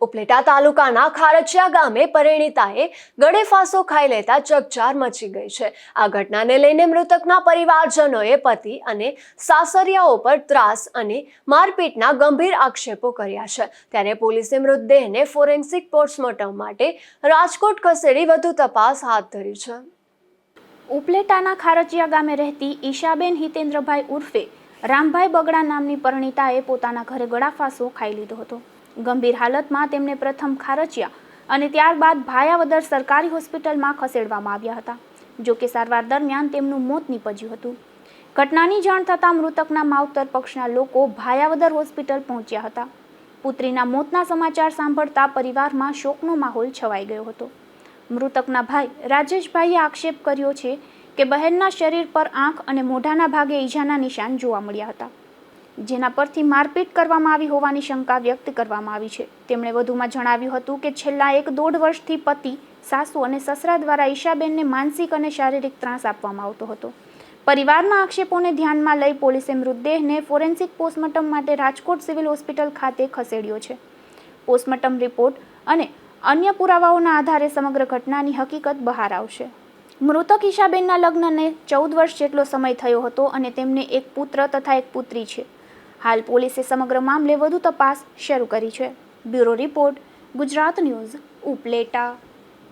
ઉપલેટા તાલુકાના ખારચિયા ગામે પરિણીતાએ ગળે ફાંસો ખાઈ લેતા ચકચાર મચી ગઈ છે। આ ઘટનાને લઈને મૃતકના પરિવારજનોએ પતિ અને સાસરિયાઓ પર ત્રાસ અને મારપીટના ગંભીર આક્ષેપો કર્યા છે। ત્યારે પોલીસે મૃતદેહને ફોરેન્સિક પોસ્ટમોર્ટમ માટે રાજકોટ ખસેડી વધુ તપાસ હાથ ધરી છે। ઉપલેટાના ખારચિયા ગામે રહેતી ઈશાબેન હિતેન્દ્રભાઈ ઉર્ફે રામભાઈ બગડા નામની પરિણીતાએ પોતાના ઘરે ગળાફાંસો ખાઈ લીધો હતો। ગંભીર હાલતમાં તેમને પ્રથમ ખારચિયા અને ત્યારબાદ ભાયાવદર સરકારી હોસ્પિટલમાં ખસેડવામાં આવ્યા હતા। જો કે સારવાર દરમિયાન તેમનું મોત નીપજ્યું હતું। ઘટનાની જાણ થતાં મૃતકના માવતર પક્ષના લોકો ભાયાવદર હોસ્પિટલ પહોંચ્યા હતા। પુત્રીના મોતના સમાચાર સાંભળતા પરિવારમાં શોકનો માહોલ છવાઈ ગયો હતો। મૃતકના ભાઈ રાજેશભાઈએ આક્ષેપ કર્યો છે કે બહેનના શરીર પર આંખ અને મોઢાના ભાગે ઈજાના નિશાન જોવા મળ્યા હતા, જેના પરથી મારપીટ કરવામાં આવી હોવાની શંકા વ્યક્ત કરવામાં આવી છે। તેમણે વધુમાં જણાવ્યું હતું કે છેલ્લા 1.5 વર્ષથી પતિ, સાસુ અને સસરા દ્વારા ઈશાબેનને માનસિક અને શારીરિક ત્રાસ આપવામાં આવતો હતો। પરિવારના આક્ષેપોને ધ્યાનમાં લઈ પોલીસે મૃતદેહને ફોરેન્સિક પોસ્ટમોર્ટમ માટે રાજકોટ સિવિલ હોસ્પિટલ ખાતે ખસેડ્યો છે। પોસ્ટમોર્ટમ રિપોર્ટ અને અન્ય પુરાવાઓના આધારે સમગ્ર ઘટનાની હકીકત બહાર આવશે। મૃતક ઈશાબેનના લગ્નને 14 વર્ષ જેટલો સમય થયો હતો અને તેમને એક પુત્ર તથા એક પુત્રી છે। હાલ પોલીસે સમગ્ર મામલે વધુ તપાસ શરૂ કરી છે। Bureau report, Gujarat news, Upleta.